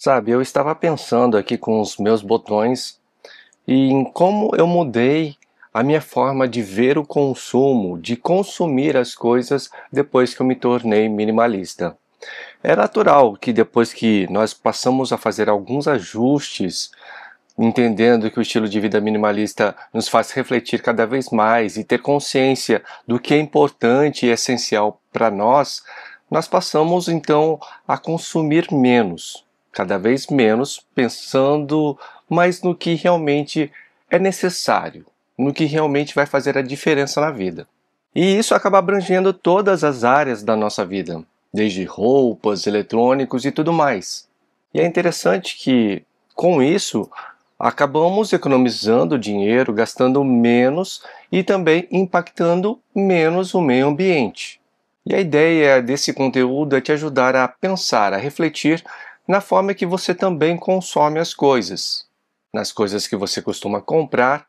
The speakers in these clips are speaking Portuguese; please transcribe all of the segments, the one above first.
Sabe, eu estava pensando aqui com os meus botões e em como eu mudei a minha forma de ver o consumo, de consumir as coisas depois que eu me tornei minimalista. É natural que depois que nós passamos a fazer alguns ajustes, entendendo que o estilo de vida minimalista nos faz refletir cada vez mais e ter consciência do que é importante e essencial para nós, nós passamos então a consumir menos, cada vez menos, pensando mais no que realmente é necessário, no que realmente vai fazer a diferença na vida. E isso acaba abrangendo todas as áreas da nossa vida, desde roupas, eletrônicos e tudo mais. E é interessante que, com isso, acabamos economizando dinheiro, gastando menos e também impactando menos o meio ambiente. E a ideia desse conteúdo é te ajudar a pensar, a refletir na forma que você também consome as coisas, nas coisas que você costuma comprar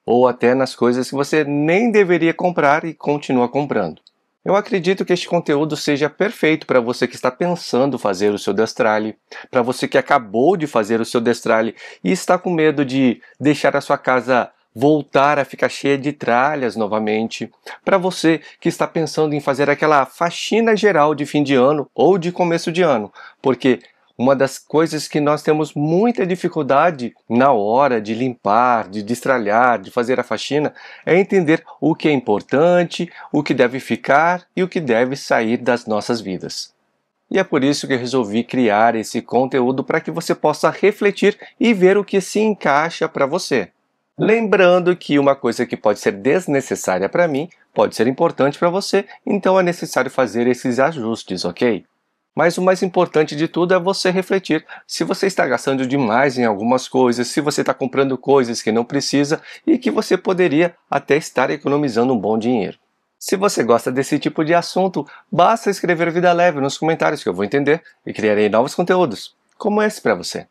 ou até nas coisas que você nem deveria comprar e continua comprando. Eu acredito que este conteúdo seja perfeito para você que está pensando fazer o seu destralhe, para você que acabou de fazer o seu destralhe e está com medo de deixar a sua casa voltar a ficar cheia de tralhas novamente, para você que está pensando em fazer aquela faxina geral de fim de ano ou de começo de ano, porque uma das coisas que nós temos muita dificuldade na hora de limpar, de destralhar, de fazer a faxina, é entender o que é importante, o que deve ficar e o que deve sair das nossas vidas. E é por isso que eu resolvi criar esse conteúdo para que você possa refletir e ver o que se encaixa para você. Lembrando que uma coisa que pode ser desnecessária para mim pode ser importante para você, então é necessário fazer esses ajustes, ok? Mas o mais importante de tudo é você refletir se você está gastando demais em algumas coisas, se você está comprando coisas que não precisa e que você poderia até estar economizando um bom dinheiro. Se você gosta desse tipo de assunto, basta escrever Vida Leve nos comentários que eu vou entender e criarei novos conteúdos, como esse para você.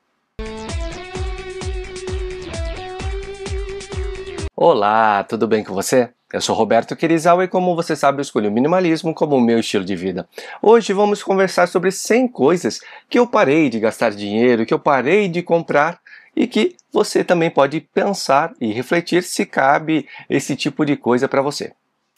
Olá, tudo bem com você? Eu sou Roberto Querizal e, como você sabe, eu escolhi o minimalismo como o meu estilo de vida. Hoje vamos conversar sobre 100 coisas que eu parei de gastar dinheiro, que eu parei de comprar e que você também pode pensar e refletir se cabe esse tipo de coisa para você.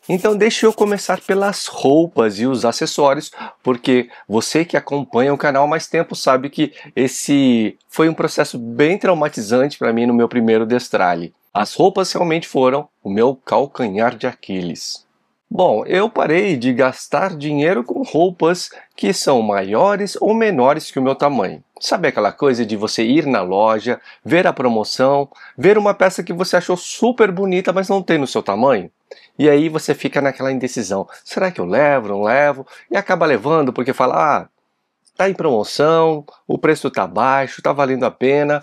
Então deixa eu começar pelas roupas e os acessórios, porque você que acompanha o canal há mais tempo sabe que esse foi um processo bem traumatizante para mim no meu primeiro destralhe. As roupas realmente foram o meu calcanhar de Aquiles. Bom, eu parei de gastar dinheiro com roupas que são maiores ou menores que o meu tamanho. Sabe aquela coisa de você ir na loja, ver a promoção, ver uma peça que você achou super bonita, mas não tem no seu tamanho? E aí você fica naquela indecisão, será que eu levo, não levo? E acaba levando porque fala, tá em promoção, o preço tá baixo, tá valendo a pena.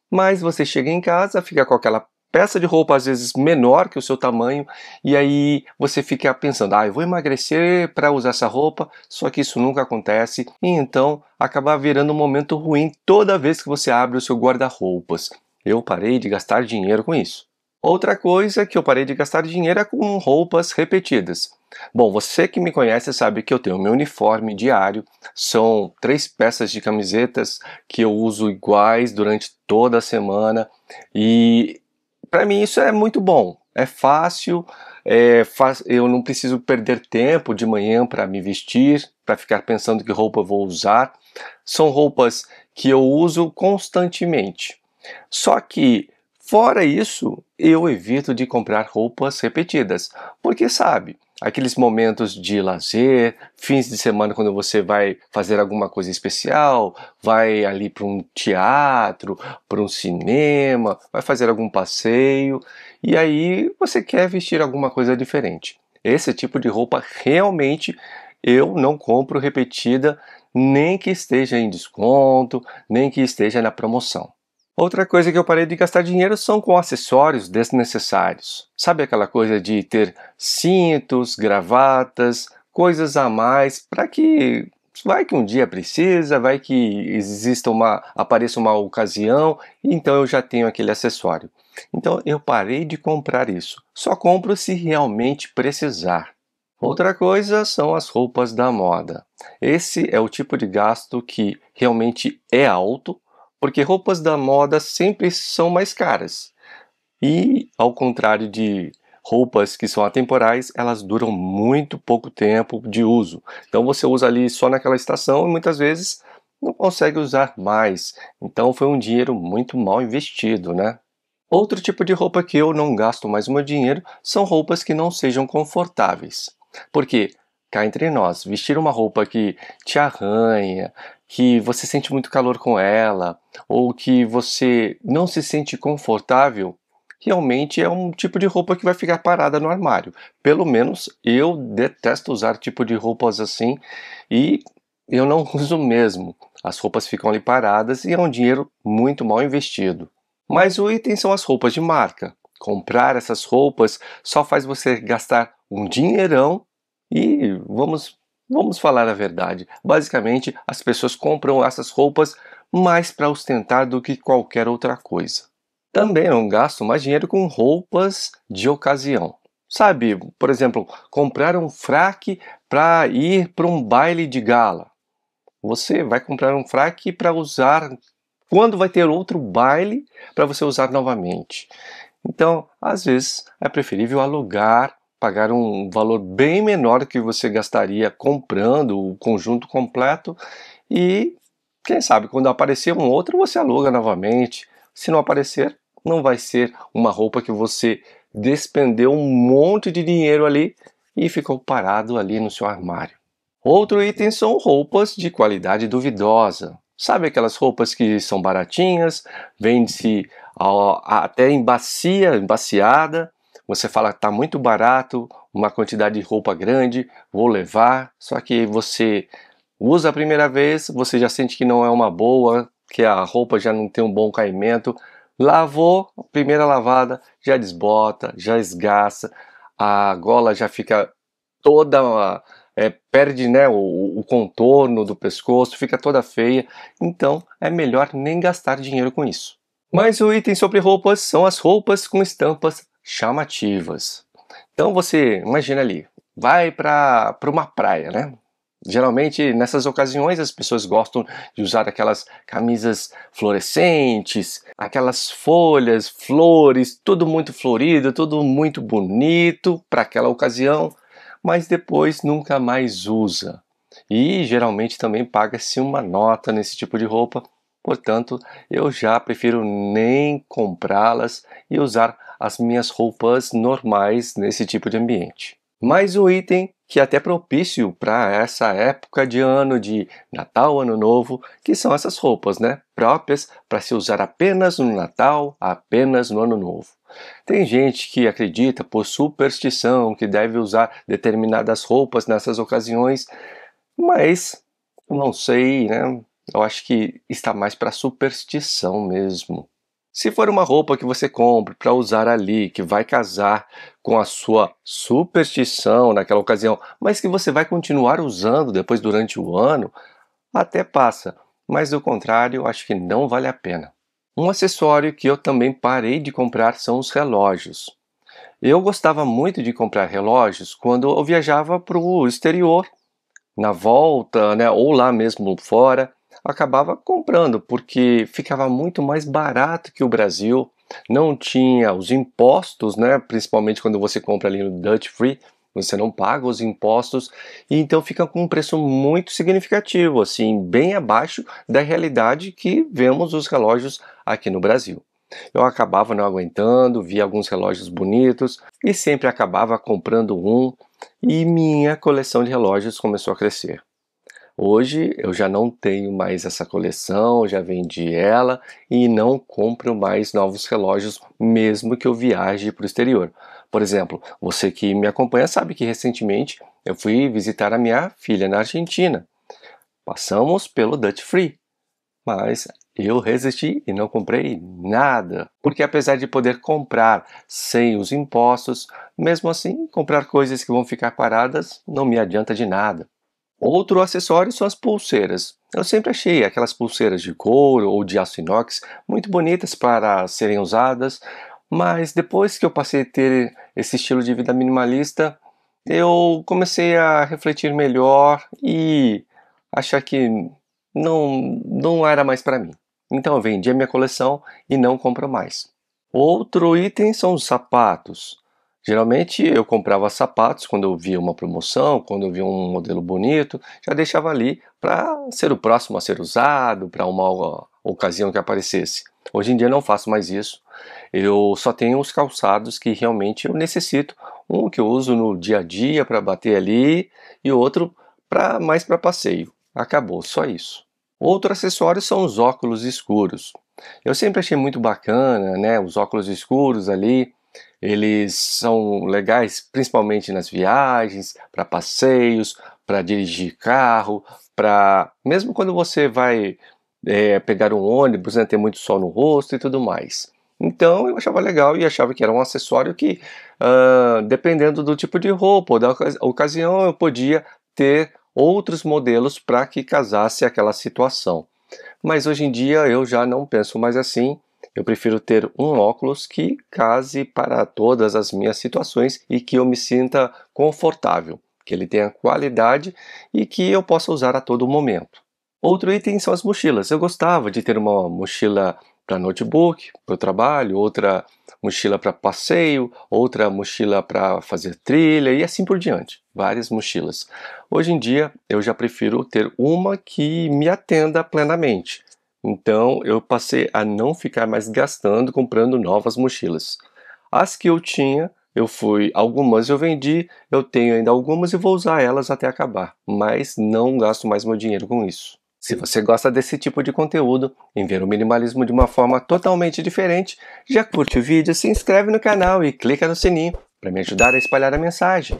Mas você chega em casa, fica com aquela peça de roupa às vezes menor que o seu tamanho e aí você fica pensando, eu vou emagrecer para usar essa roupa, só que isso nunca acontece e então acaba virando um momento ruim toda vez que você abre o seu guarda-roupas. Eu parei de gastar dinheiro com isso. Outra coisa que eu parei de gastar dinheiro é com roupas repetidas. Bom, você que me conhece sabe que eu tenho meu uniforme diário, são 3 peças de camisetas que eu uso iguais durante toda a semana e para mim isso é muito bom, é fácil, eu não preciso perder tempo de manhã para me vestir, para ficar pensando que roupa eu vou usar. São roupas que eu uso constantemente. Só que, fora isso, eu evito de comprar roupas repetidas, porque sabe, aqueles momentos de lazer, fins de semana quando você vai fazer alguma coisa especial, vai ali para um teatro, para um cinema, vai fazer algum passeio, e aí você quer vestir alguma coisa diferente. Esse tipo de roupa realmente eu não compro repetida, nem que esteja em desconto, nem que esteja na promoção. Outra coisa que eu parei de gastar dinheiro são com acessórios desnecessários. Sabe aquela coisa de ter cintos, gravatas, coisas a mais para que vai que um dia precisa, vai que apareça uma ocasião, então eu já tenho aquele acessório. Então eu parei de comprar isso. Só compro se realmente precisar. Outra coisa são as roupas da moda. Esse é o tipo de gasto que realmente é alto, porque roupas da moda sempre são mais caras. E, ao contrário de roupas que são atemporais, elas duram muito pouco tempo de uso. Então você usa ali só naquela estação e muitas vezes não consegue usar mais. Então foi um dinheiro muito mal investido, né? Outro tipo de roupa que eu não gasto mais o meu dinheiro são roupas que não sejam confortáveis. Porque, cá entre nós, vestir uma roupa que te arranha, que você sente muito calor com ela, ou que você não se sente confortável, realmente é um tipo de roupa que vai ficar parada no armário. Pelo menos eu detesto usar tipo de roupas assim e eu não uso mesmo. As roupas ficam ali paradas e é um dinheiro muito mal investido. Mas o item são as roupas de marca. Comprar essas roupas só faz você gastar um dinheirão e vamos falar a verdade. Basicamente, as pessoas compram essas roupas mais para ostentar do que qualquer outra coisa. Também não gasto mais dinheiro com roupas de ocasião. Sabe, por exemplo, comprar um fraque para ir para um baile de gala. Você vai comprar um fraque para usar quando vai ter outro baile para você usar novamente. Então, às vezes, é preferível alugar, pagar um valor bem menor que você gastaria comprando o conjunto completo e, quem sabe, quando aparecer um outro, você aluga novamente. Se não aparecer, não vai ser uma roupa que você despendeu um monte de dinheiro ali e ficou parado ali no seu armário. Outro item são roupas de qualidade duvidosa. Sabe aquelas roupas que são baratinhas, vende-se até em bacia, embaciada. Você fala que está muito barato, uma quantidade de roupa grande, vou levar. Só que você usa a primeira vez, você já sente que não é uma boa, que a roupa já não tem um bom caimento. Lavou, primeira lavada, já desbota, já esgaça, a gola já fica toda perde, né, o contorno do pescoço, fica toda feia, então é melhor nem gastar dinheiro com isso. Mas o item sobre roupas são as roupas com estampas chamativas. Então você imagina ali, vai para uma praia, né? Geralmente nessas ocasiões as pessoas gostam de usar aquelas camisas fluorescentes, aquelas folhas, flores, tudo muito florido, tudo muito bonito para aquela ocasião, mas depois nunca mais usa. E geralmente também paga-se uma nota nesse tipo de roupa, portanto eu já prefiro nem comprá-las e usar as minhas roupas normais nesse tipo de ambiente. Mais um item que é até propício para essa época de ano de Natal, Ano Novo, que são essas roupas, né? Próprias para se usar apenas no Natal, apenas no Ano Novo. Tem gente que acredita por superstição que deve usar determinadas roupas nessas ocasiões, mas não sei, né? Eu acho que está mais para superstição mesmo. Se for uma roupa que você compra para usar ali, que vai casar com a sua superstição naquela ocasião, mas que você vai continuar usando depois durante o ano, até passa, mas do contrário, acho que não vale a pena. Um acessório que eu também parei de comprar são os relógios. Eu gostava muito de comprar relógios quando eu viajava para o exterior na volta, né, ou lá mesmo fora, acabava comprando porque ficava muito mais barato que o Brasil, não tinha os impostos, né, principalmente quando você compra ali no Duty Free, você não paga os impostos e então fica com um preço muito significativo, assim, bem abaixo da realidade que vemos os relógios aqui no Brasil. Eu acabava não aguentando, via alguns relógios bonitos e sempre acabava comprando um e minha coleção de relógios começou a crescer. Hoje eu já não tenho mais essa coleção, já vendi ela e não compro mais novos relógios, mesmo que eu viaje para o exterior. Por exemplo, você que me acompanha sabe que recentemente eu fui visitar a minha filha na Argentina. Passamos pelo Duty Free, mas eu resisti e não comprei nada, porque apesar de poder comprar sem os impostos, mesmo assim, comprar coisas que vão ficar paradas não me adianta de nada. Outro acessório são as pulseiras. Eu sempre achei aquelas pulseiras de couro ou de aço inox muito bonitas para serem usadas, mas depois que eu passei a ter esse estilo de vida minimalista, eu comecei a refletir melhor e achar que não era mais para mim. Então eu vendi a minha coleção e não compro mais. Outro item são os sapatos. Geralmente eu comprava sapatos quando eu via uma promoção, quando eu via um modelo bonito, já deixava ali para ser o próximo a ser usado, para uma ocasião que aparecesse. Hoje em dia eu não faço mais isso. Eu só tenho os calçados que realmente eu necessito. Um que eu uso no dia a dia para bater ali e outro mais para passeio. Acabou, só isso. Outro acessório são os óculos escuros. Eu sempre achei muito bacana, né? Os óculos escuros ali, eles são legais principalmente nas viagens, para passeios, para dirigir carro, para mesmo quando você vai pegar um ônibus, né, ter muito sol no rosto e tudo mais. Então eu achava legal e achava que era um acessório que, dependendo do tipo de roupa ou da ocasião, eu podia ter outros modelos para que casasse aquela situação. Mas hoje em dia eu já não penso mais assim. Eu prefiro ter um óculos que case para todas as minhas situações e que eu me sinta confortável, que ele tenha qualidade e que eu possa usar a todo momento. Outro item são as mochilas. Eu gostava de ter uma mochila para notebook, para o trabalho, outra mochila para passeio, outra mochila para fazer trilha e assim por diante. Várias mochilas. Hoje em dia eu já prefiro ter uma que me atenda plenamente. Então eu passei a não ficar mais gastando comprando novas mochilas. As que eu tinha, algumas eu vendi, eu tenho ainda algumas e vou usar elas até acabar, mas não gasto mais meu dinheiro com isso. Se você gosta desse tipo de conteúdo, em ver o minimalismo de uma forma totalmente diferente, já curte o vídeo, se inscreve no canal e clica no sininho para me ajudar a espalhar a mensagem.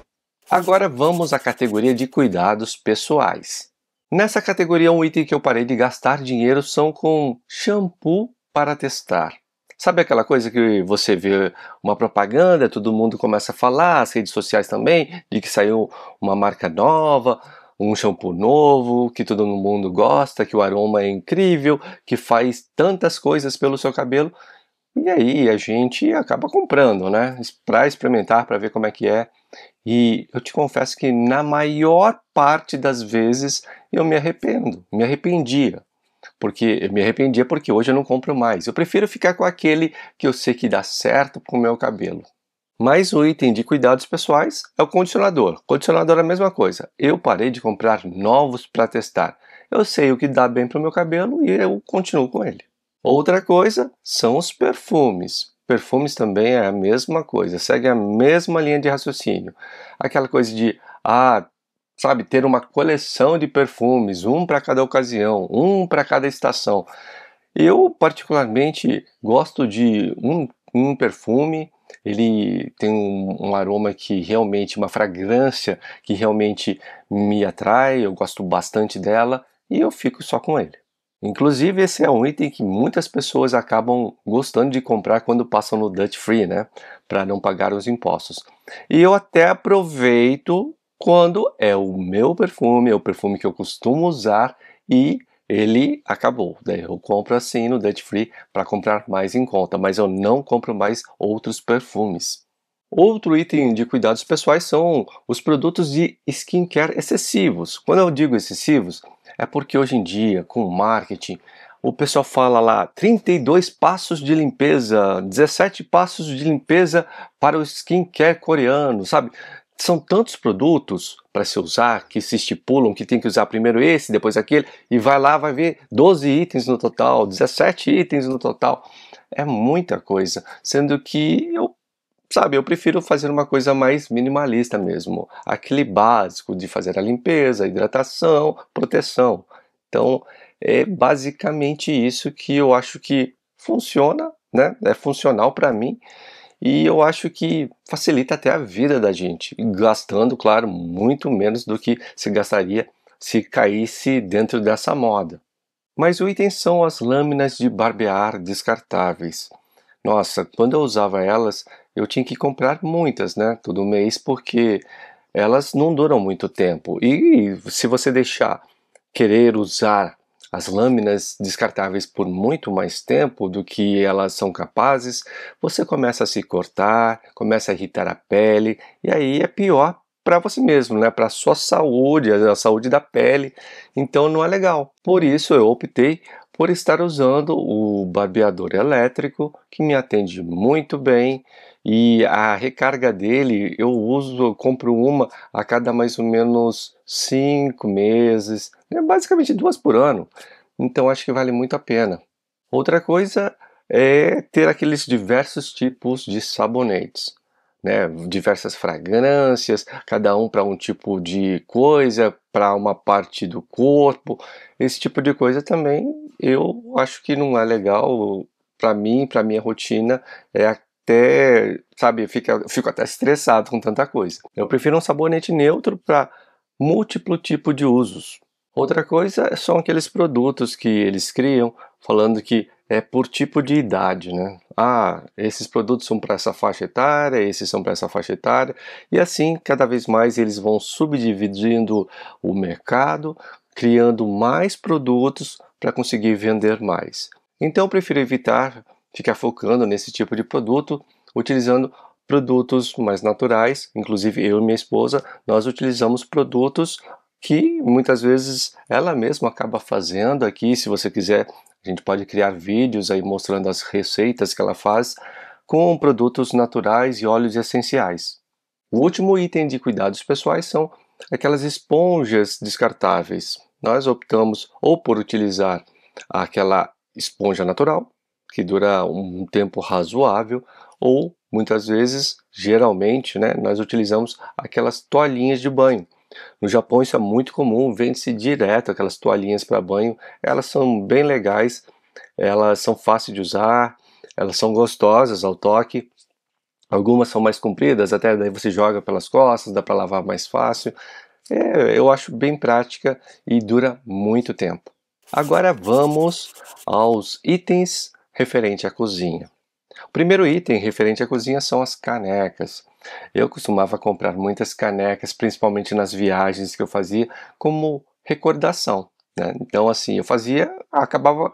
Agora vamos à categoria de cuidados pessoais. Nessa categoria, um item que eu parei de gastar dinheiro são com shampoo para testar. Sabe aquela coisa que você vê uma propaganda, todo mundo começa a falar, as redes sociais também, de que saiu uma marca nova, um shampoo novo, que todo mundo gosta, que o aroma é incrível, que faz tantas coisas pelo seu cabelo. E aí a gente acaba comprando, né? Para experimentar, para ver como é que é. E eu te confesso que na maior parte das vezes eu me arrependia. Porque eu me arrependia porque hoje eu não compro mais. Eu prefiro ficar com aquele que eu sei que dá certo com o meu cabelo. Mas o item de cuidados pessoais é o condicionador. Condicionador é a mesma coisa. Eu parei de comprar novos para testar. Eu sei o que dá bem para o meu cabelo e eu continuo com ele. Outra coisa são os perfumes. Perfumes também é a mesma coisa, segue a mesma linha de raciocínio. Aquela coisa de, sabe, ter uma coleção de perfumes, um para cada ocasião, um para cada estação. Eu particularmente gosto de um perfume, ele tem um aroma que realmente, uma fragrância que realmente me atrai, eu gosto bastante dela e eu fico só com ele. Inclusive, esse é um item que muitas pessoas acabam gostando de comprar quando passam no Duty Free, né? Para não pagar os impostos. E eu até aproveito quando é o meu perfume, é o perfume que eu costumo usar e ele acabou. Daí eu compro assim no Duty Free para comprar mais em conta, mas eu não compro mais outros perfumes. Outro item de cuidados pessoais são os produtos de skincare excessivos. Quando eu digo excessivos, é porque hoje em dia, com o marketing, o pessoal fala lá 32 passos de limpeza, 17 passos de limpeza para o skincare coreano, sabe? São tantos produtos para se usar que se estipulam que tem que usar primeiro esse, depois aquele, e vai lá, vai ver 12 itens no total, 17 itens no total. É muita coisa, sendo que eu prefiro fazer uma coisa mais minimalista mesmo, aquele básico de fazer a limpeza, a hidratação, proteção. Então, é basicamente isso que eu acho que funciona, né? É funcional para mim e eu acho que facilita até a vida da gente, gastando, claro, muito menos do que se gastaria se caísse dentro dessa moda. Mas o item são as lâminas de barbear descartáveis. Nossa, quando eu usava elas, eu tinha que comprar muitas, né, todo mês, porque elas não duram muito tempo. E se você deixar querer usar as lâminas descartáveis por muito mais tempo do que elas são capazes, você começa a se cortar, começa a irritar a pele, e aí é pior para você mesmo, né? Para a sua saúde, a saúde da pele. Então não é legal. Por isso eu optei por estar usando o barbeador elétrico, que me atende muito bem. E a recarga dele eu compro uma a cada mais ou menos 5 meses, né? Basicamente 2 por ano. Então acho que vale muito a pena. Outra coisa é ter aqueles diversos tipos de sabonetes, né? Diversas fragrâncias, cada um para um tipo de coisa, para uma parte do corpo. Esse tipo de coisa também eu acho que não é legal para mim, para minha rotina. É até, sabe, fico até estressado com tanta coisa. Eu prefiro um sabonete neutro para múltiplo tipo de usos. Outra coisa são aqueles produtos que eles criam falando que é por tipo de idade, né? Ah, esses produtos são para essa faixa etária, esses são para essa faixa etária, e assim cada vez mais eles vão subdividindo o mercado, criando mais produtos para conseguir vender mais. Então eu prefiro evitar ficar focando nesse tipo de produto, utilizando produtos mais naturais. Inclusive eu e minha esposa, nós utilizamos produtos que muitas vezes ela mesma acaba fazendo aqui. Se você quiser, a gente pode criar vídeos aí mostrando as receitas que ela faz com produtos naturais e óleos essenciais. O último item de cuidados pessoais são aquelas esponjas descartáveis. Nós optamos ou por utilizar aquela esponja natural, que dura um tempo razoável, ou muitas vezes, geralmente, né, nós utilizamos aquelas toalhinhas de banho. No Japão isso é muito comum, vende-se direto aquelas toalhinhas para banho. Elas são bem legais, elas são fáceis de usar, elas são gostosas ao toque. Algumas são mais compridas, até daí você joga pelas costas, dá para lavar mais fácil. Eu acho bem prática e dura muito tempo. Agora vamos aos itens referente à cozinha. O primeiro item referente à cozinha são as canecas. Eu costumava comprar muitas canecas, principalmente nas viagens que eu fazia, como recordação, né? Então, assim,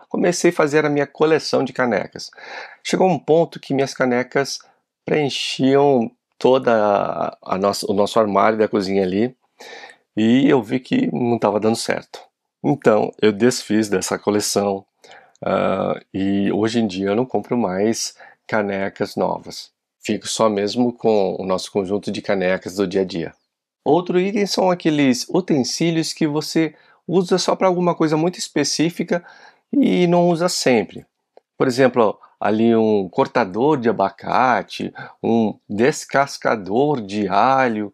comecei a fazer a minha coleção de canecas. Chegou um ponto que minhas canecas preenchiam o nosso armário da cozinha ali, e eu vi que não estava dando certo. Então, eu desfiz dessa coleção, e hoje em dia eu não compro mais canecas novas. Fico só mesmo com o nosso conjunto de canecas do dia a dia. Outro item são aqueles utensílios que você usa só para alguma coisa muito específica e não usa sempre. Por exemplo, ali um cortador de abacate, um descascador de alho,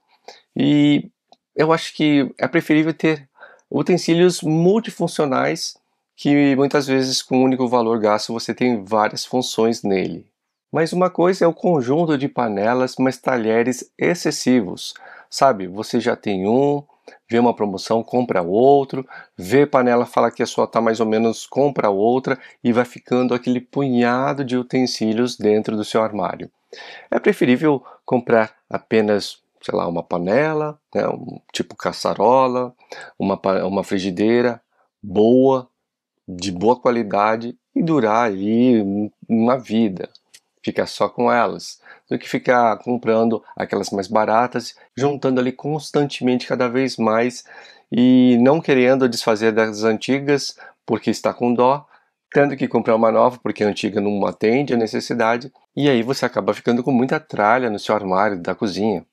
e eu acho que é preferível ter utensílios multifuncionais que muitas vezes com um único valor gasto você tem várias funções nele. Mas uma coisa é o conjunto de panelas, mas talheres excessivos. Sabe, você já tem um, vê uma promoção, compra outro, vê panela, fala que a sua tá mais ou menos, compra outra e vai ficando aquele punhado de utensílios dentro do seu armário. É preferível comprar apenas, sei lá, uma panela, né, tipo caçarola, uma frigideira boa, de boa qualidade e durar aí uma vida. Ficar só com elas, do que ficar comprando aquelas mais baratas, juntando ali constantemente cada vez mais e não querendo desfazer das antigas porque está com dó, tendo que comprar uma nova porque a antiga não atende a necessidade, e aí você acaba ficando com muita tralha no seu armário da cozinha.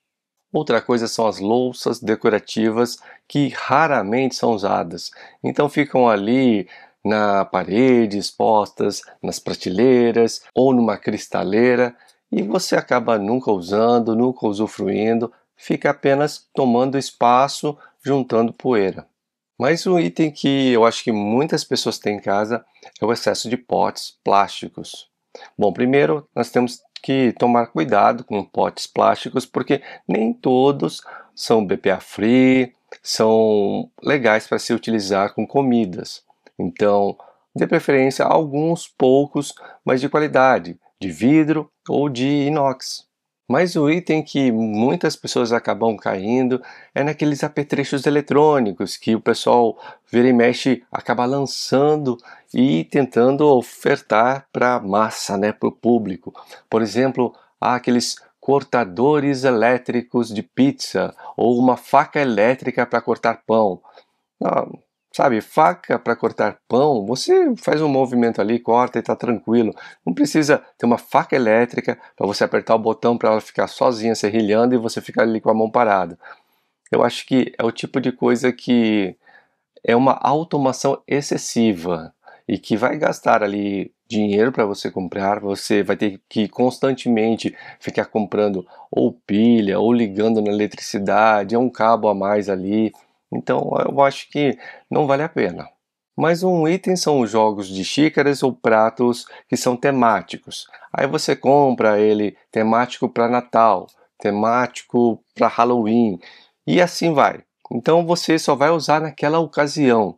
Outra coisa são as louças decorativas que raramente são usadas, então ficam ali na parede, expostas nas prateleiras ou numa cristaleira e você acaba nunca usando, nunca usufruindo, fica apenas tomando espaço, juntando poeira. Mas um item que eu acho que muitas pessoas têm em casa é o excesso de potes plásticos. Bom, primeiro nós temos que tomar cuidado com potes plásticos, porque nem todos são BPA free, são legais para se utilizar com comidas. Então, dê preferência a alguns poucos, mas de qualidade, de vidro ou de inox. Mas o item que muitas pessoas acabam caindo é naqueles apetrechos eletrônicos que o pessoal vira e mexe acaba lançando e tentando ofertar para a massa, né, para o público. Por exemplo, há aqueles cortadores elétricos de pizza ou uma faca elétrica para cortar pão. Ah, sabe, faca para cortar pão, você faz um movimento ali, corta e está tranquilo. Não precisa ter uma faca elétrica para você apertar o botão para ela ficar sozinha serrilhando e você ficar ali com a mão parada. Eu acho que é o tipo de coisa que é uma automação excessiva e que vai gastar ali dinheiro para você comprar, você vai ter que constantemente ficar comprando ou pilha ou ligando na eletricidade, é um cabo a mais ali. Então eu acho que não vale a pena. Mais um item são os jogos de xícaras ou pratos que são temáticos. Aí você compra ele temático para Natal, temático para Halloween e assim vai. Então você só vai usar naquela ocasião.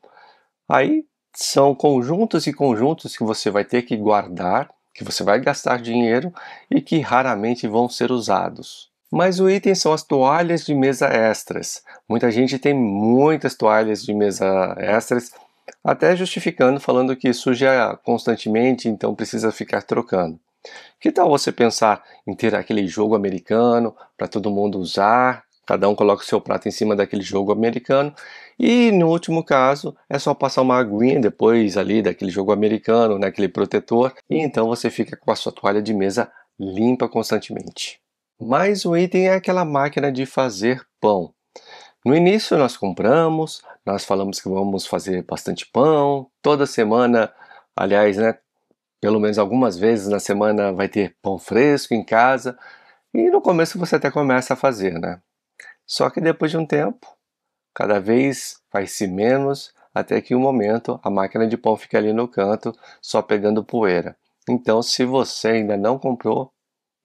Aí são conjuntos e conjuntos que você vai ter que guardar, que você vai gastar dinheiro e que raramente vão ser usados. Mas o item são as toalhas de mesa extras. Muita gente tem muitas toalhas de mesa extras, até justificando, falando que suja constantemente, então precisa ficar trocando. Que tal você pensar em ter aquele jogo americano para todo mundo usar? Cada um coloca o seu prato em cima daquele jogo americano. E no último caso, é só passar uma aguinha depois ali daquele jogo americano, naquele protetor. E então você fica com a sua toalha de mesa limpa constantemente. Mais um item é aquela máquina de fazer pão. No início nós compramos, nós falamos que vamos fazer bastante pão. Toda semana, aliás, né? Pelo menos algumas vezes na semana vai ter pão fresco em casa. E no começo você até começa a fazer, né? Só que depois de um tempo, cada vez faz-se menos, até que um momento a máquina de pão fica ali no canto, só pegando poeira. Então, se você ainda não comprou,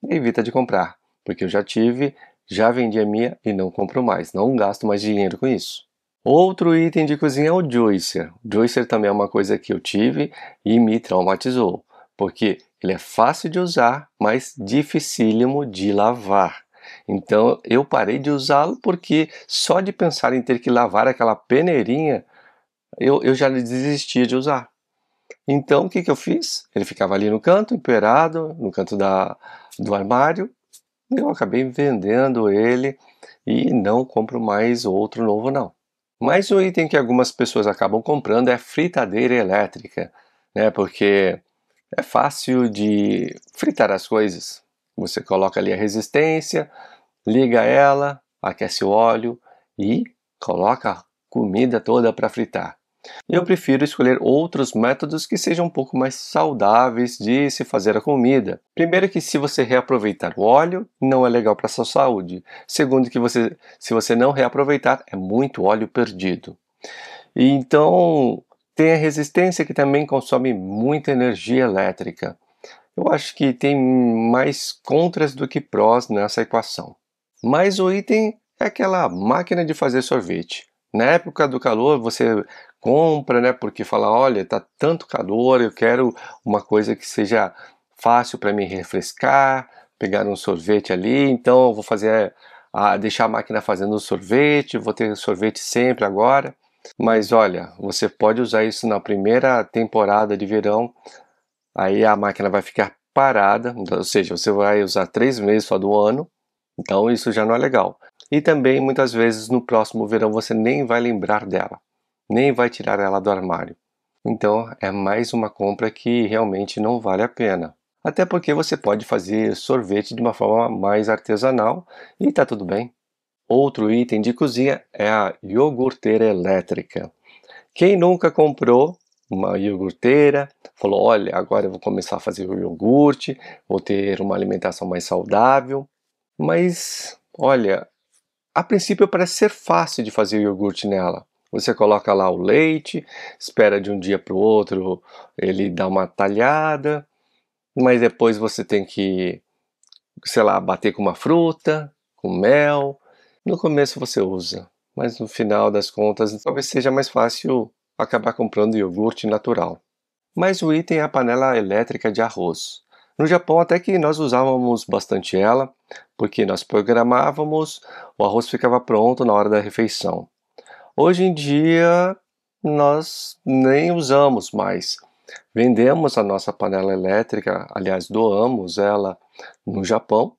evita de comprar, porque eu já tive, já vendi a minha e não compro mais, não gasto mais dinheiro com isso. Outro item de cozinha é o juicer. O juicer também é uma coisa que eu tive e me traumatizou, porque ele é fácil de usar, mas dificílimo de lavar. Então eu parei de usá-lo porque só de pensar em ter que lavar aquela peneirinha, eu já desistia de usar. Então o que que eu fiz? Ele ficava ali no canto, empoeirado, no canto do armário, e eu acabei vendendo ele e não compro mais outro novo não. Mas o item que algumas pessoas acabam comprando é a fritadeira elétrica, né? Porque é fácil de fritar as coisas. Você coloca ali a resistência, liga ela, aquece o óleo e coloca a comida toda para fritar. Eu prefiro escolher outros métodos que sejam um pouco mais saudáveis de se fazer a comida. Primeiro que se você reaproveitar o óleo, não é legal para a sua saúde. Segundo que se você não reaproveitar, é muito óleo perdido. E então tem a resistência que também consome muita energia elétrica. Eu acho que tem mais contras do que prós nessa equação. Mas o item é aquela máquina de fazer sorvete. Na época do calor, você compra, né? Porque fala, olha, tá tanto calor, eu quero uma coisa que seja fácil para me refrescar, pegar um sorvete ali, então eu vou fazer deixar a máquina fazendo o sorvete, vou ter sorvete sempre agora. Mas olha, você pode usar isso na primeira temporada de verão, aí a máquina vai ficar parada, ou seja, você vai usar 3 meses só do ano, então isso já não é legal. E também muitas vezes no próximo verão você nem vai lembrar dela, nem vai tirar ela do armário. Então é mais uma compra que realmente não vale a pena. Até porque você pode fazer sorvete de uma forma mais artesanal e tá tudo bem. Outro item de cozinha é a iogurteira elétrica. Quem nunca comprou uma iogurteira, falou, olha, agora eu vou começar a fazer o iogurte, vou ter uma alimentação mais saudável. Mas, olha, a princípio parece ser fácil de fazer o iogurte nela. Você coloca lá o leite, espera de um dia para o outro ele dar uma talhada, mas depois você tem que, sei lá, bater com uma fruta, com mel. No começo você usa, mas no final das contas talvez seja mais fácil acabar comprando iogurte natural. Mas o item é a panela elétrica de arroz. No Japão até que nós usávamos bastante ela, porque nós programávamos, o arroz ficava pronto na hora da refeição. Hoje em dia nós nem usamos mais. Vendemos a nossa panela elétrica, aliás, doamos ela no Japão,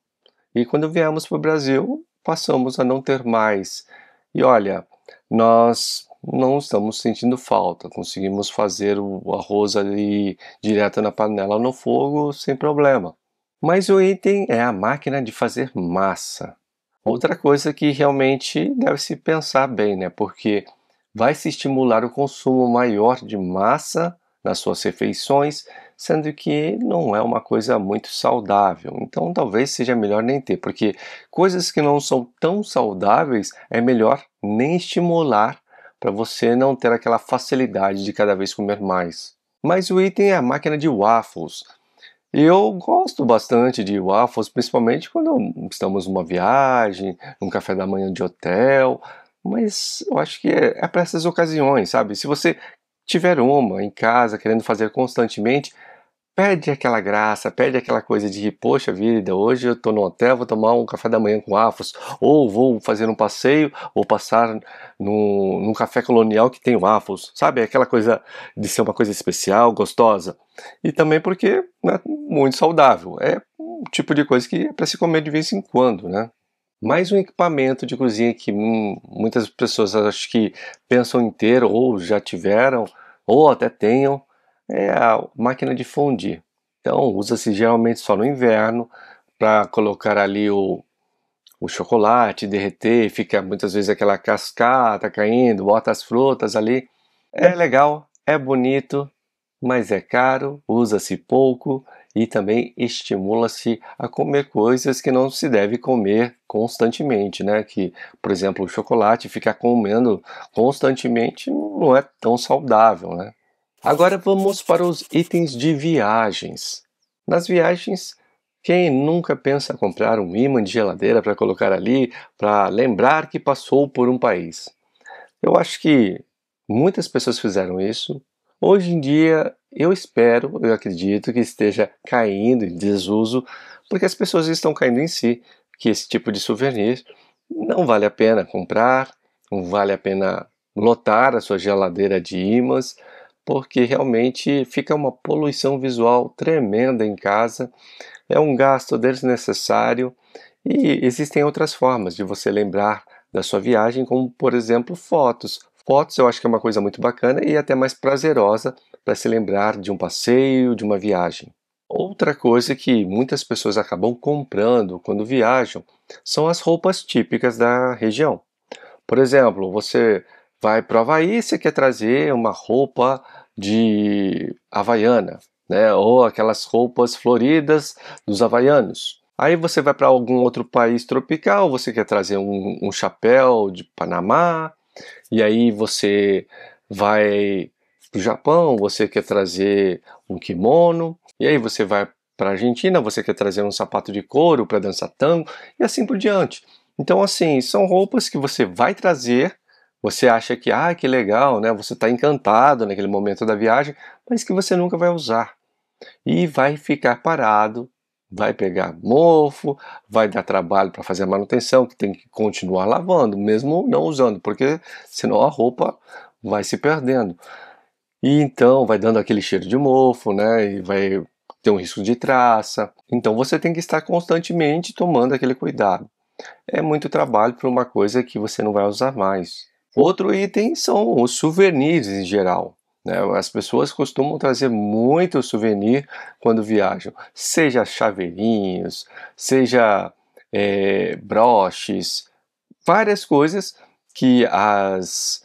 E quando viemos para o Brasil, passamos a não ter mais. E olha, nós não estamos sentindo falta, conseguimos fazer o arroz ali direto na panela no fogo sem problema. Mas o item é a máquina de fazer massa. Outra coisa que realmente deve se pensar bem, né? Porque vai se estimular o consumo maior de massa nas suas refeições, sendo que não é uma coisa muito saudável. Então talvez seja melhor nem ter, porque coisas que não são tão saudáveis é melhor nem estimular para você não ter aquela facilidade de cada vez comer mais. Mas o item é a máquina de waffles. Eu gosto bastante de waffles, principalmente quando estamos numa viagem, num café da manhã de hotel, mas eu acho que é para essas ocasiões, sabe? Se você tiver uma em casa querendo fazer constantemente, perde aquela graça, perde aquela coisa de, poxa vida, hoje eu estou no hotel, vou tomar um café da manhã com waffles, ou vou fazer um passeio, ou passar num café colonial que tem waffles, sabe? Aquela coisa de ser uma coisa especial, gostosa. E também porque não é muito saudável, é um tipo de coisa que é para se comer de vez em quando, né? Mais um equipamento de cozinha que muitas pessoas acho que pensam em ter, ou já tiveram, ou até tenham, é a máquina de fundir. Então, usa-se geralmente só no inverno para colocar ali o chocolate, derreter, fica muitas vezes aquela cascata caindo, bota as frutas ali. É legal, é bonito, mas é caro, usa-se pouco e também estimula-se a comer coisas que não se deve comer constantemente, né? Que, por exemplo, o chocolate, ficar comendo constantemente não é tão saudável, né? Agora vamos para os itens de viagens. Nas viagens, quem nunca pensa em comprar um ímã de geladeira para colocar ali, para lembrar que passou por um país? Eu acho que muitas pessoas fizeram isso. Hoje em dia, eu acredito que esteja caindo em desuso, porque as pessoas estão caindo em si, que esse tipo de souvenir não vale a pena comprar, não vale a pena lotar a sua geladeira de ímãs, porque realmente fica uma poluição visual tremenda em casa, é um gasto desnecessário e existem outras formas de você lembrar da sua viagem, como por exemplo fotos. Fotos eu acho que é uma coisa muito bacana e até mais prazerosa para se lembrar de um passeio, de uma viagem. Outra coisa que muitas pessoas acabam comprando quando viajam são as roupas típicas da região. Por exemplo, você vai para o Havaí e você quer trazer uma roupa de havaiana, né? Ou aquelas roupas floridas dos havaianos. Aí você vai para algum outro país tropical, você quer trazer um chapéu de Panamá, e aí você vai para o Japão, você quer trazer um kimono, e aí você vai para a Argentina, você quer trazer um sapato de couro para dançar tango, e assim por diante. Então, assim, são roupas que você vai trazer, você acha que, que legal, né? Você está encantado naquele momento da viagem, mas que você nunca vai usar. E vai ficar parado, vai pegar mofo, vai dar trabalho para fazer a manutenção, que tem que continuar lavando, mesmo não usando, porque senão a roupa vai se perdendo. E então vai dando aquele cheiro de mofo, né? E vai ter um risco de traça. Então você tem que estar constantemente tomando aquele cuidado. É muito trabalho para uma coisa que você não vai usar mais. Outro item são os souvenirs em geral, né? As pessoas costumam trazer muito souvenir quando viajam, seja chaveirinhos, seja broches, várias coisas que as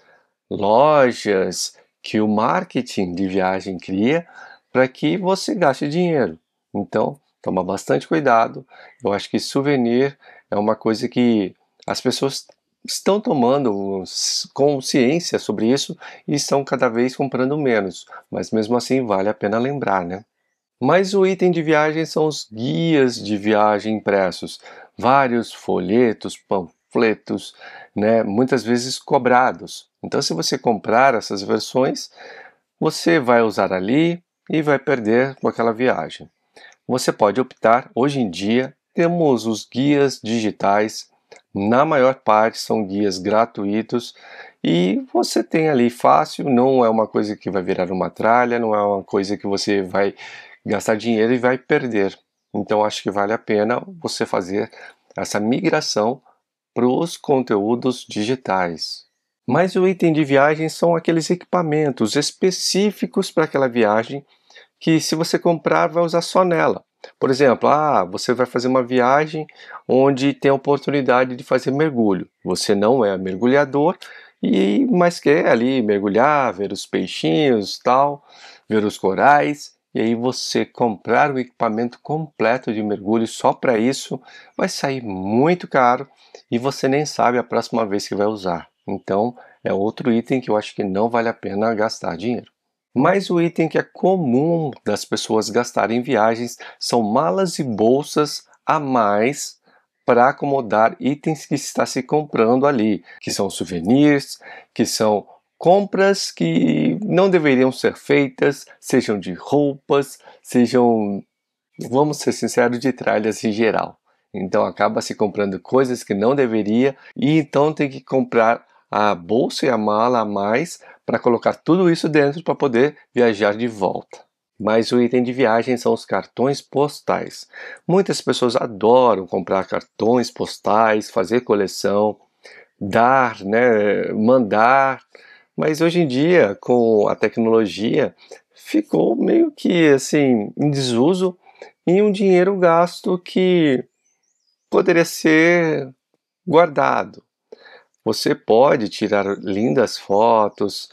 lojas, que o marketing de viagem cria para que você gaste dinheiro. Então, toma bastante cuidado. Eu acho que souvenir é uma coisa que as pessoas estão tomando consciência sobre isso e estão cada vez comprando menos, mas mesmo assim vale a pena lembrar, né? Mas o item de viagem são os guias de viagem impressos, vários folhetos, panfletos, né, muitas vezes cobrados. Então, se você comprar essas versões, você vai usar ali e vai perder com aquela viagem. Você pode optar, hoje em dia, temos os guias digitais, na maior parte são guias gratuitos e você tem ali fácil, não é uma coisa que vai virar uma tralha, não é uma coisa que você vai gastar dinheiro e vai perder. Então acho que vale a pena você fazer essa migração para os conteúdos digitais. Mas o item de viagem são aqueles equipamentos específicos para aquela viagem que se você comprar vai usar só nela. Por exemplo, você vai fazer uma viagem onde tem a oportunidade de fazer mergulho. Você não é mergulhador mas quer ali mergulhar, ver os peixinhos, tal, ver os corais. E aí você comprar o equipamento completo de mergulho só para isso vai sair muito caro e você nem sabe a próxima vez que vai usar. Então é outro item que eu acho que não vale a pena gastar dinheiro. Mas o item que é comum das pessoas gastarem em viagens são malas e bolsas a mais para acomodar itens que está se comprando ali, que são souvenirs, que são compras que não deveriam ser feitas, sejam de roupas, sejam, vamos ser sinceros, de tralhas em geral. Então acaba se comprando coisas que não deveria e então tem que comprar a bolsa e a mala a mais para colocar tudo isso dentro para poder viajar de volta. Mas o item de viagem são os cartões postais. Muitas pessoas adoram comprar cartões postais, fazer coleção, dar, né, mandar, mas hoje em dia, com a tecnologia, ficou meio que assim em desuso e um dinheiro gasto que poderia ser guardado. Você pode tirar lindas fotos,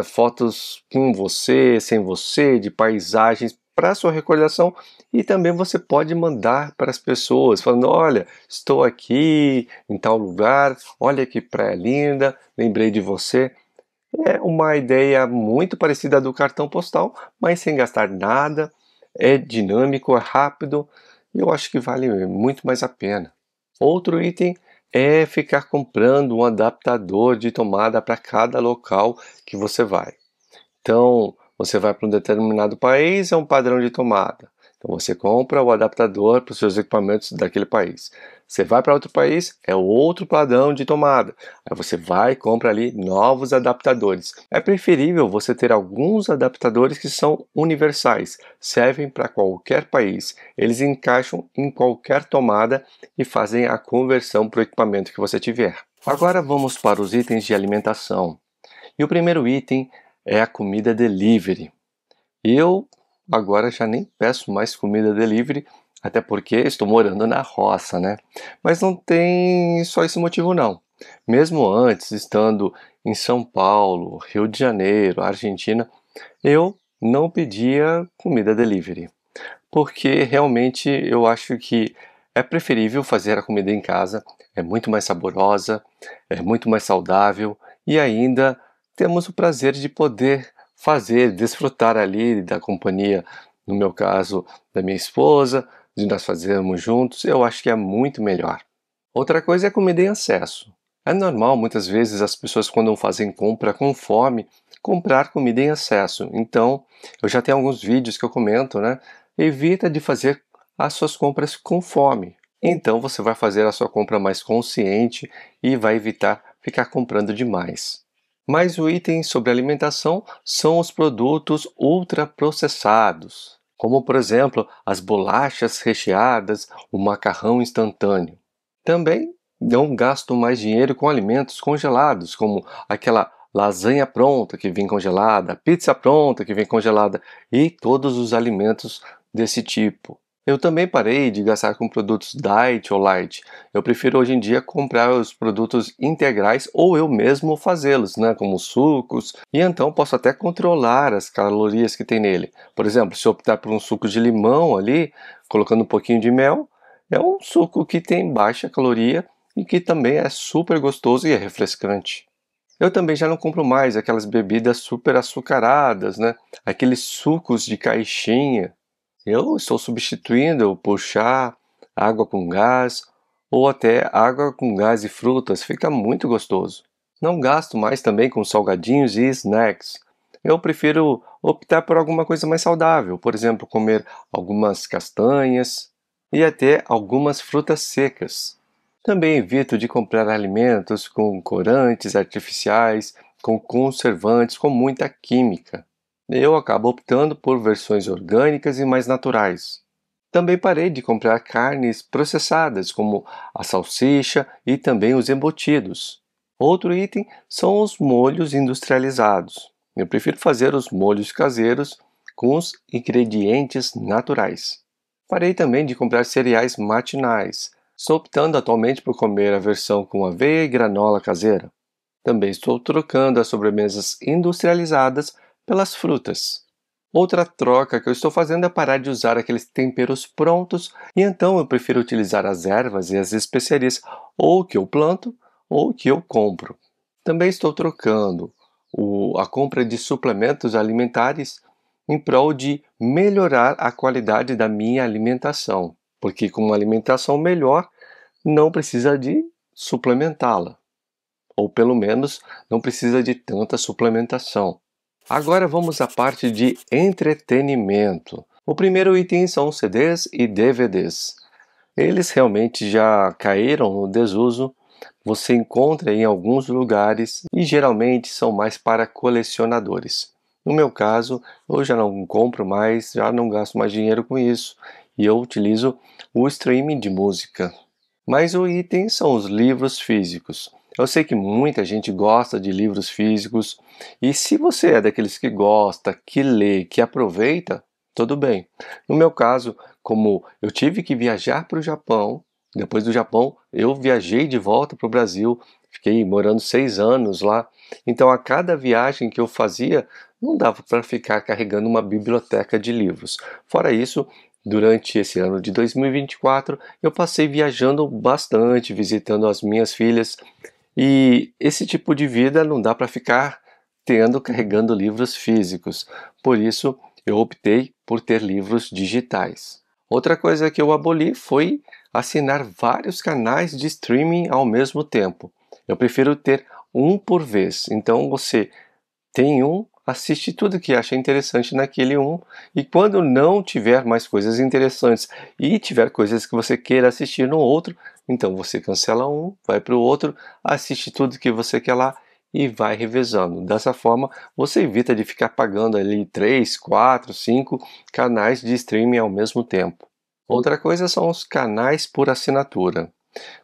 fotos com você, sem você, de paisagens para sua recordação e também você pode mandar para as pessoas, falando: olha, estou aqui em tal lugar, olha que praia linda, lembrei de você. É uma ideia muito parecida do cartão postal, mas sem gastar nada, é dinâmico, é rápido e eu acho que vale muito mais a pena. Outro item é ficar comprando um adaptador de tomada para cada local que você vai. Então, você vai para um determinado país, é um padrão de tomada. Então, você compra o adaptador para os seus equipamentos daquele país. Você vai para outro país, é outro padrão de tomada. Aí você vai e compra ali novos adaptadores. É preferível você ter alguns adaptadores que são universais, servem para qualquer país. Eles encaixam em qualquer tomada e fazem a conversão para o equipamento que você tiver. Agora vamos para os itens de alimentação. E o primeiro item é a comida delivery. Eu agora já nem peço mais comida delivery, até porque estou morando na roça, né? Mas não tem só esse motivo não. Mesmo antes, estando em São Paulo, Rio de Janeiro, Argentina, eu não pedia comida delivery, porque realmente eu acho que é preferível fazer a comida em casa, é muito mais saborosa, é muito mais saudável e ainda temos o prazer de poder fazer, desfrutar ali da companhia, no meu caso, da minha esposa, de nós fazermos juntos, eu acho que é muito melhor. Outra coisa é comida em excesso. É normal muitas vezes as pessoas quando fazem compra com fome, comprar comida em excesso. Então, eu já tenho alguns vídeos que eu comento, né? Evita de fazer as suas compras com fome. Então você vai fazer a sua compra mais consciente e vai evitar ficar comprando demais. Mas o item sobre alimentação são os produtos ultraprocessados, como por exemplo as bolachas recheadas, o macarrão instantâneo. Também não gasto mais dinheiro com alimentos congelados, como aquela lasanha pronta que vem congelada, pizza pronta que vem congelada e todos os alimentos desse tipo. Eu também parei de gastar com produtos diet ou light. Eu prefiro hoje em dia comprar os produtos integrais ou eu mesmo fazê-los, né, como sucos, e então posso até controlar as calorias que tem nele. Por exemplo, se eu optar por um suco de limão ali, colocando um pouquinho de mel, é um suco que tem baixa caloria e que também é super gostoso e é refrescante. Eu também já não compro mais aquelas bebidas super açucaradas, né? Aqueles sucos de caixinha. Eu estou substituindo por chá, água com gás ou até água com gás e frutas, fica muito gostoso. Não gasto mais também com salgadinhos e snacks. Eu prefiro optar por alguma coisa mais saudável, por exemplo, comer algumas castanhas e até algumas frutas secas. Também evito de comprar alimentos com corantes artificiais, com conservantes, com muita química. Eu acabo optando por versões orgânicas e mais naturais. Também parei de comprar carnes processadas, como a salsicha e também os embutidos. Outro item são os molhos industrializados. Eu prefiro fazer os molhos caseiros com os ingredientes naturais. Parei também de comprar cereais matinais. Estou optando atualmente por comer a versão com aveia e granola caseira. Também estou trocando as sobremesas industrializadas pelas frutas. Outra troca que eu estou fazendo é parar de usar aqueles temperos prontos e então eu prefiro utilizar as ervas e as especiarias ou que eu planto ou que eu compro. Também estou trocando a compra de suplementos alimentares em prol de melhorar a qualidade da minha alimentação, porque com uma alimentação melhor não precisa de suplementá-la, ou pelo menos não precisa de tanta suplementação. Agora vamos à parte de entretenimento. O primeiro item são CDs e DVDs. Eles realmente já caíram no desuso. Você encontra em alguns lugares e geralmente são mais para colecionadores. No meu caso, eu já não compro mais, já não gasto mais dinheiro com isso e eu utilizo o streaming de música. Mas o item são os livros físicos. Eu sei que muita gente gosta de livros físicos e se você é daqueles que gosta, que lê, que aproveita, tudo bem. No meu caso, como eu tive que viajar para o Japão, depois do Japão eu viajei de volta para o Brasil, fiquei morando 6 anos lá, então a cada viagem que eu fazia não dava para ficar carregando uma biblioteca de livros. Fora isso, durante esse ano de 2024, eu passei viajando bastante, visitando as minhas filhas, e esse tipo de vida não dá para ficar carregando livros físicos. Por isso, eu optei por ter livros digitais. Outra coisa que eu aboli foi assinar vários canais de streaming ao mesmo tempo. Eu prefiro ter um por vez. Então você tem um, assiste tudo que acha interessante naquele um, e quando não tiver mais coisas interessantes e tiver coisas que você queira assistir no outro, então você cancela um, vai para o outro, assiste tudo que você quer lá e vai revezando. Dessa forma, você evita de ficar pagando ali 3, 4, 5 canais de streaming ao mesmo tempo. Outra coisa são os canais por assinatura.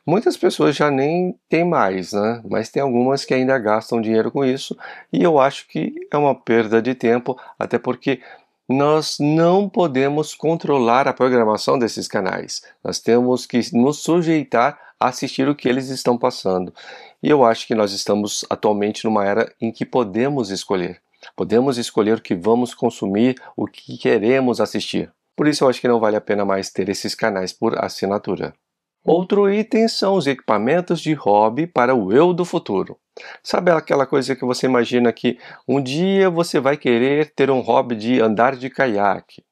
Muitas pessoas já nem têm mais, né? Mas tem algumas que ainda gastam dinheiro com isso e eu acho que é uma perda de tempo, até porque nós não podemos controlar a programação desses canais. Nós temos que nos sujeitar a assistir o que eles estão passando. E eu acho que nós estamos atualmente numa era em que podemos escolher. Podemos escolher o que vamos consumir, o que queremos assistir. Por isso eu acho que não vale a pena mais ter esses canais por assinatura. Outro item são os equipamentos de hobby para o eu do futuro. Sabe aquela coisa que você imagina que um dia você vai querer ter um hobby de andar de caiaque,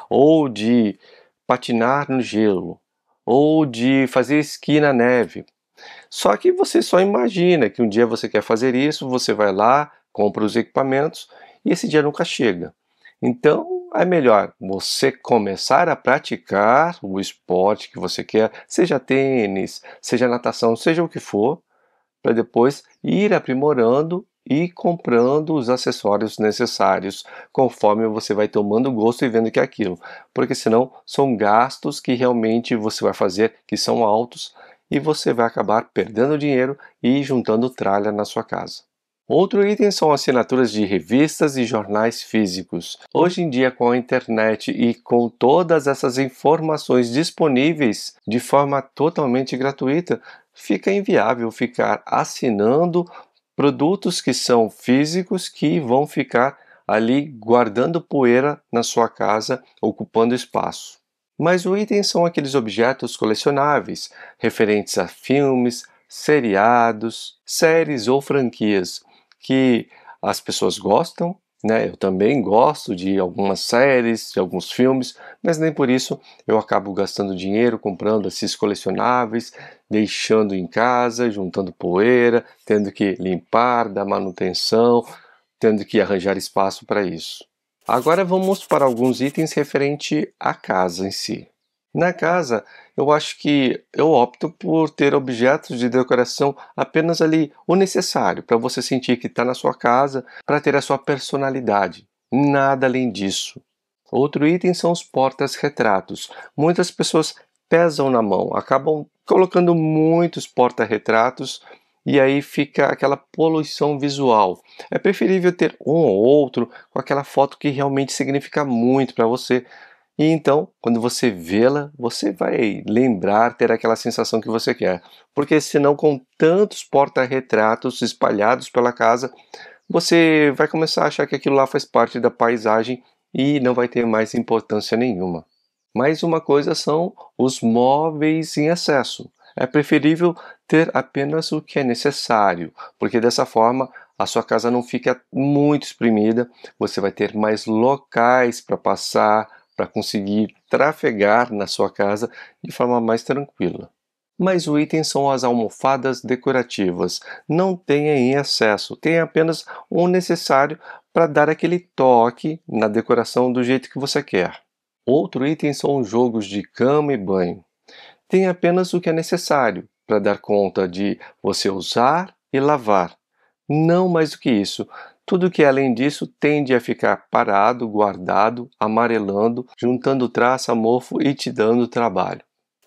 ou de patinar no gelo, ou de fazer esqui na neve. Só que você só imagina que um dia você quer fazer isso, você vai lá, compra os equipamentos e esse dia nunca chega. Então é melhor você começar a praticar o esporte que você quer, seja tênis, seja natação, seja o que for, para depois ir aprimorando e comprando os acessórios necessários conforme você vai tomando gosto e vendo que é aquilo, porque senão são gastos que realmente você vai fazer que são altos e você vai acabar perdendo dinheiro e juntando tralha na sua casa. Outro item são assinaturas de revistas e jornais físicos. Hoje em dia, com a internet e com todas essas informações disponíveis de forma totalmente gratuita, fica inviável ficar assinando produtos que são físicos que vão ficar ali guardando poeira na sua casa, ocupando espaço. Mas o item são aqueles objetos colecionáveis, referentes a filmes, seriados, séries ou franquias que as pessoas gostam, né? Eu também gosto de algumas séries, de alguns filmes, mas nem por isso eu acabo gastando dinheiro comprando esses colecionáveis, deixando em casa, juntando poeira, tendo que limpar, dar manutenção, tendo que arranjar espaço para isso. Agora vamos para alguns itens referente à casa em si. Na casa, eu acho que eu opto por ter objetos de decoração apenas ali o necessário para você sentir que está na sua casa, para ter a sua personalidade. Nada além disso. Outro item são os portas-retratos. Muitas pessoas pesam na mão, acabam colocando muitos porta-retratos e aí fica aquela poluição visual. É preferível ter um ou outro com aquela foto que realmente significa muito para você. E então, quando você vê-la, você vai lembrar, ter aquela sensação que você quer. Porque senão, com tantos porta-retratos espalhados pela casa, você vai começar a achar que aquilo lá faz parte da paisagem e não vai ter mais importância nenhuma. Mais uma coisa são os móveis em excesso. É preferível ter apenas o que é necessário, porque dessa forma a sua casa não fica muito exprimida, você vai ter mais locais para passar, para conseguir trafegar na sua casa de forma mais tranquila. Mas o item são as almofadas decorativas. Não tenha em excesso, tenha apenas o necessário para dar aquele toque na decoração do jeito que você quer. Outro item são os jogos de cama e banho. Tenha apenas o que é necessário para dar conta de você usar e lavar. Não mais do que isso. Tudo que é além disso tende a ficar parado, guardado, amarelando, juntando traça, mofo e te dando trabalho.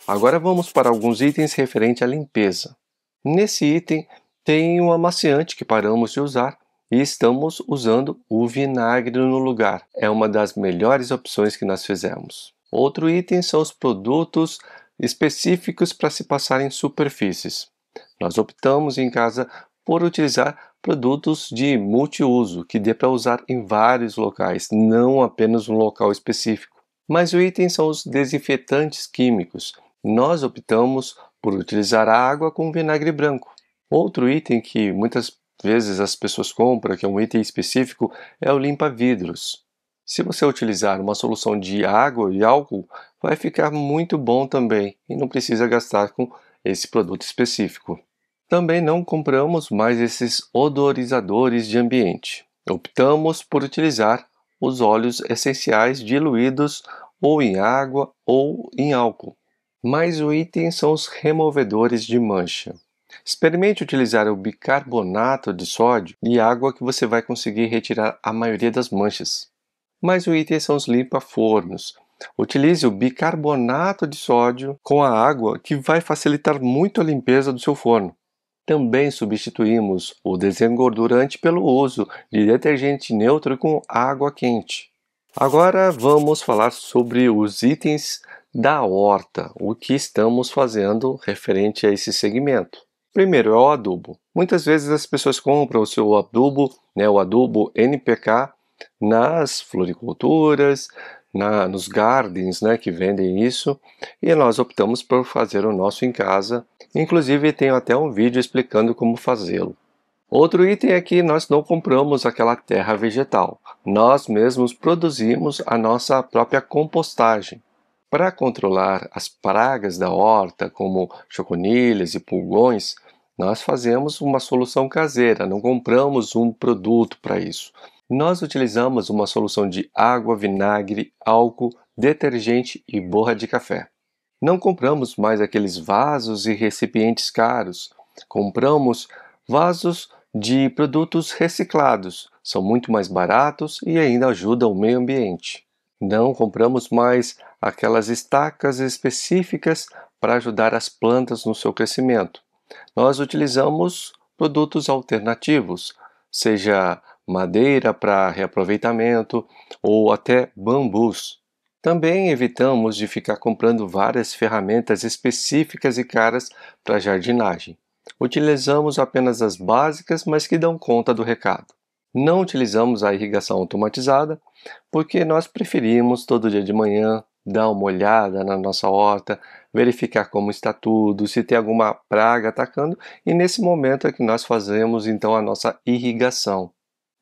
Agora vamos para alguns itens referentes à limpeza. Nesse item tem um amaciante que paramos de usar e estamos usando o vinagre no lugar. É uma das melhores opções que nós fizemos. Outro item são os produtos específicos para se passar em superfícies. Nós optamos em casa por utilizar produtos de multiuso, que dê para usar em vários locais, não apenas um local específico. Mas o item são os desinfetantes químicos. Nós optamos por utilizar a água com vinagre branco. Outro item que muitas vezes as pessoas compram, que é um item específico, é o limpa-vidros. Se você utilizar uma solução de água e álcool, vai ficar muito bom também e não precisa gastar com esse produto específico. Também não compramos mais esses odorizadores de ambiente. Optamos por utilizar os óleos essenciais diluídos ou em água ou em álcool. Mais o item são os removedores de mancha. Experimente utilizar o bicarbonato de sódio e água que você vai conseguir retirar a maioria das manchas. Mais o item são os limpa-fornos. Utilize o bicarbonato de sódio com a água que vai facilitar muito a limpeza do seu forno. Também substituímos o desengordurante pelo uso de detergente neutro com água quente. Agora vamos falar sobre os itens da horta, o que estamos fazendo referente a esse segmento. Primeiro é o adubo. Muitas vezes as pessoas compram o seu adubo, o adubo NPK, nas floriculturas, nos gardens, que vendem isso, e nós optamos por fazer o nosso em casa. Inclusive tenho até um vídeo explicando como fazê-lo. Outro item é que nós não compramos aquela terra vegetal. Nós mesmos produzimos a nossa própria compostagem. Para controlar as pragas da horta, como choconilhas e pulgões, nós fazemos uma solução caseira, não compramos um produto para isso. Nós utilizamos uma solução de água, vinagre, álcool, detergente e borra de café. Não compramos mais aqueles vasos e recipientes caros. Compramos vasos de produtos reciclados. São muito mais baratos e ainda ajudam o meio ambiente. Não compramos mais aquelas estacas específicas para ajudar as plantas no seu crescimento. Nós utilizamos produtos alternativos, seja madeira para reaproveitamento ou até bambus. Também evitamos de ficar comprando várias ferramentas específicas e caras para jardinagem. Utilizamos apenas as básicas, mas que dão conta do recado. Não utilizamos a irrigação automatizada, porque nós preferimos todo dia de manhã dar uma olhada na nossa horta, verificar como está tudo, se tem alguma praga atacando, e nesse momento é que nós fazemos então a nossa irrigação.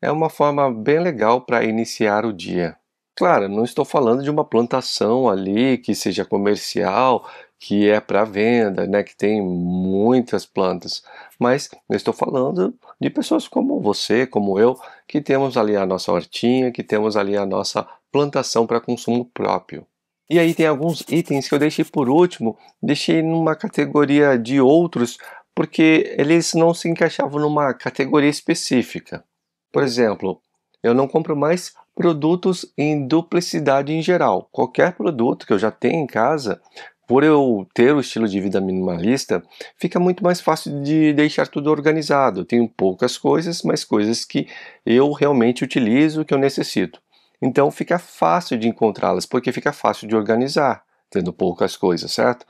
É uma forma bem legal para iniciar o dia. Claro, não estou falando de uma plantação ali que seja comercial, que é para venda, que tem muitas plantas, mas eu estou falando de pessoas como você, como eu, que temos ali a nossa hortinha, que temos ali a nossa plantação para consumo próprio. E aí tem alguns itens que eu deixei por último, deixei numa categoria de outros, porque eles não se encaixavam numa categoria específica. Por exemplo, eu não compro mais produtos em duplicidade em geral. Qualquer produto que eu já tenho em casa, por eu ter o estilo de vida minimalista, fica muito mais fácil de deixar tudo organizado. Eu tenho poucas coisas, mas coisas que eu realmente utilizo, que eu necessito. Então fica fácil de encontrá-las, porque fica fácil de organizar, tendo poucas coisas, certo?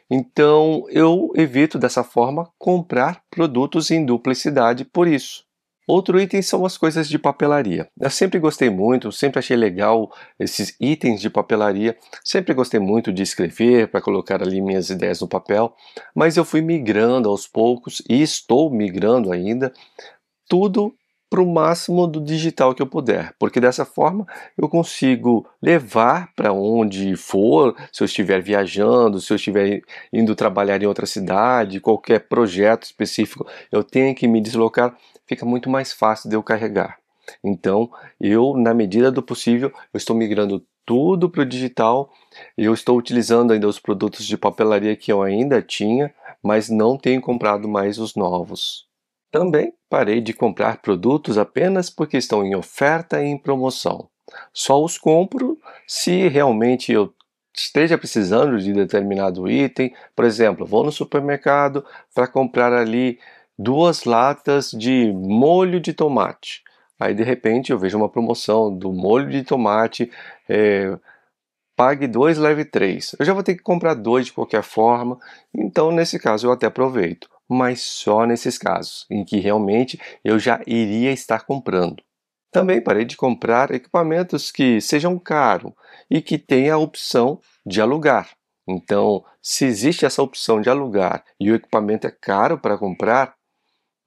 Então eu evito dessa forma comprar produtos em duplicidade por isso. Outro item são as coisas de papelaria. Eu sempre gostei muito, sempre achei legal esses itens de papelaria. Sempre gostei muito de escrever para colocar ali minhas ideias no papel, mas eu fui migrando aos poucos e estou migrando ainda tudo para o máximo do digital que eu puder, porque dessa forma eu consigo levar para onde for, se eu estiver viajando, se eu estiver indo trabalhar em outra cidade, qualquer projeto específico, eu tenho que me deslocar, fica muito mais fácil de eu carregar. Então, eu, na medida do possível, eu estou migrando tudo para o digital, eu estou utilizando ainda os produtos de papelaria que eu ainda tinha, mas não tenho comprado mais os novos. Também parei de comprar produtos apenas porque estão em oferta e em promoção. Só os compro se realmente eu esteja precisando de determinado item. Por exemplo, vou no supermercado para comprar ali 2 latas de molho de tomate. Aí de repente eu vejo uma promoção do molho de tomate, pague 2, leve 3. Eu já vou ter que comprar 2 de qualquer forma, então nesse caso eu até aproveito, mas só nesses casos em que realmente eu já iria estar comprando. Também parei de comprar equipamentos que sejam caros e que tenha a opção de alugar. Então, se existe essa opção de alugar e o equipamento é caro para comprar,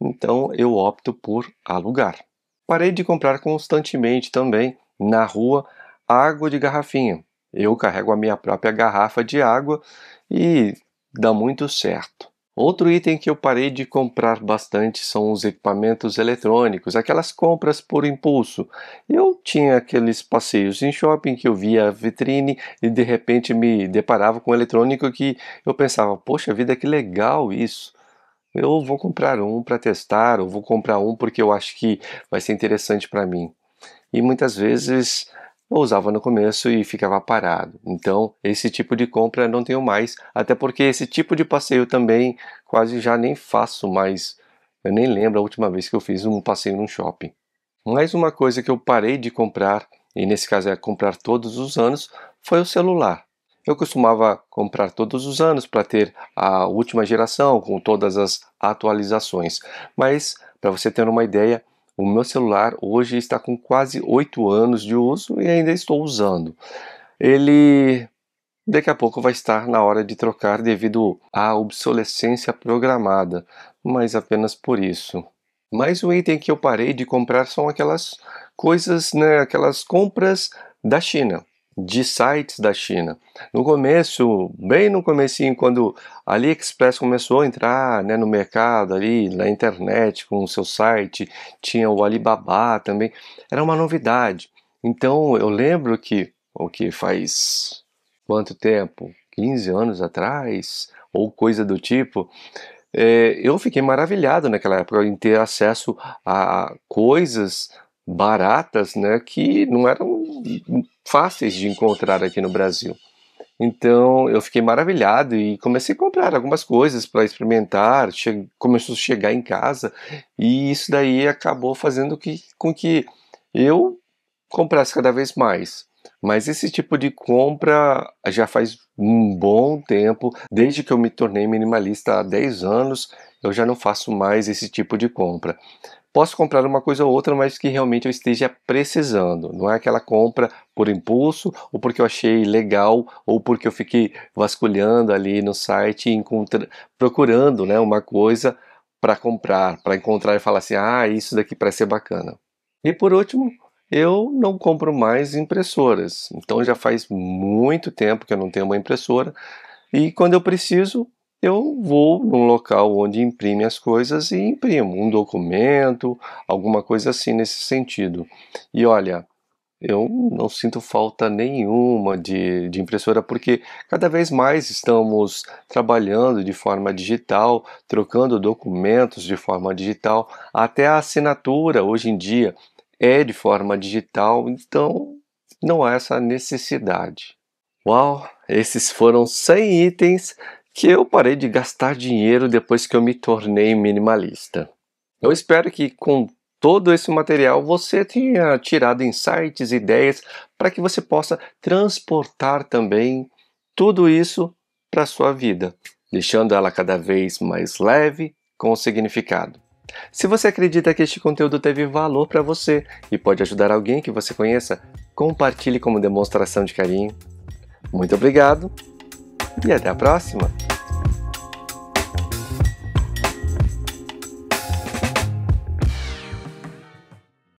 então eu opto por alugar. Parei de comprar constantemente também na rua água de garrafinha. Eu carrego a minha própria garrafa de água e dá muito certo. Outro item que eu parei de comprar bastante são os equipamentos eletrônicos, aquelas compras por impulso. Eu tinha aqueles passeios em shopping que eu via a vitrine e de repente me deparava com um eletrônico que eu pensava, poxa vida, que legal isso! Eu vou comprar um para testar, ou vou comprar um porque eu acho que vai ser interessante para mim. E muitas vezes eu usava no começo e ficava parado. Então, esse tipo de compra eu não tenho mais, até porque esse tipo de passeio também quase já nem faço mais. Eu nem lembro a última vez que eu fiz um passeio num shopping. Mais uma coisa que eu parei de comprar, e nesse caso é comprar todos os anos, foi o celular. Eu costumava comprar todos os anos para ter a última geração com todas as atualizações. Mas, para você ter uma ideia, o meu celular hoje está com quase 8 anos de uso e ainda estou usando. Ele daqui a pouco vai estar na hora de trocar devido à obsolescência programada, mas apenas por isso. Mais um item que eu parei de comprar são aquelas coisas, né, aquelas compras da China, de sites da China. No começo, bem no comecinho, quando a AliExpress começou a entrar, né, no mercado ali, na internet, com o seu site, tinha o Alibaba também, era uma novidade. Então eu lembro que, o que faz quanto tempo? 15 anos atrás, ou coisa do tipo, eu fiquei maravilhado naquela época em ter acesso a coisas baratas, né, que não eram fáceis de encontrar aqui no Brasil. Então eu fiquei maravilhado e comecei a comprar algumas coisas para experimentar, começou a chegar em casa e isso daí acabou fazendo com que eu comprasse cada vez mais. Mas esse tipo de compra já faz um bom tempo, desde que eu me tornei minimalista há 10 anos, eu já não faço mais esse tipo de compra. Posso comprar uma coisa ou outra, mas que realmente eu esteja precisando. Não é aquela compra por impulso, ou porque eu achei legal, ou porque eu fiquei vasculhando ali no site e procurando, né, uma coisa para comprar, para encontrar e falar assim, ah, isso daqui parece ser bacana. E por último, eu não compro mais impressoras. Então já faz muito tempo que eu não tenho uma impressora e quando eu preciso, eu vou num local onde imprime as coisas e imprimo um documento, alguma coisa assim nesse sentido. E olha, eu não sinto falta nenhuma de impressora porque cada vez mais estamos trabalhando de forma digital, trocando documentos de forma digital, até a assinatura hoje em dia é de forma digital, então não há essa necessidade. Uau, esses foram 100 itens que eu parei de gastar dinheiro depois que eu me tornei minimalista. Eu espero que com todo esse material você tenha tirado insights, ideias, para que você possa transportar também tudo isso para a sua vida, deixando ela cada vez mais leve, com significado. Se você acredita que este conteúdo teve valor para você e pode ajudar alguém que você conheça, compartilhe como demonstração de carinho. Muito obrigado e até a próxima!